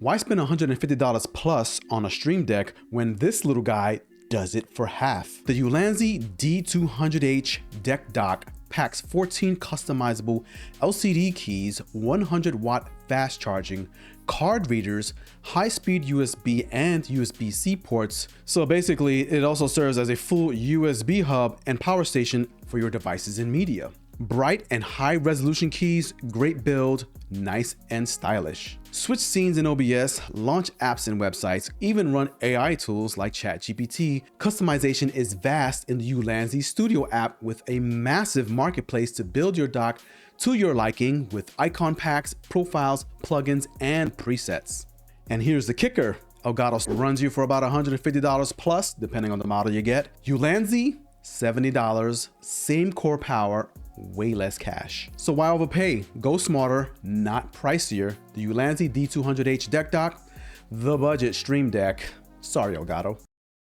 Why spend $150 plus on a Stream Deck when this little guy does it for half? The Ulanzi D200H Deck Dock packs 14 customizable LCD keys, 100-watt fast charging, card readers, high-speed USB and USB-C ports. So basically, it also serves as a full USB hub and power station for your devices and media. Bright and high-resolution keys, great build, nice and stylish. Switch scenes in OBS, launch apps and websites, even run AI tools like ChatGPT. Customization is vast in the Ulanzi Studio app with a massive marketplace to build your dock to your liking with icon packs, profiles, plugins, and presets. And here's the kicker. Elgato runs you for about $150 plus, depending on the model you get. Ulanzi, $70, same core power, way less cash. So why overpay? Go smarter, not pricier. The Ulanzi D200H Deck Dock, the budget Stream Deck. Sorry, Elgato.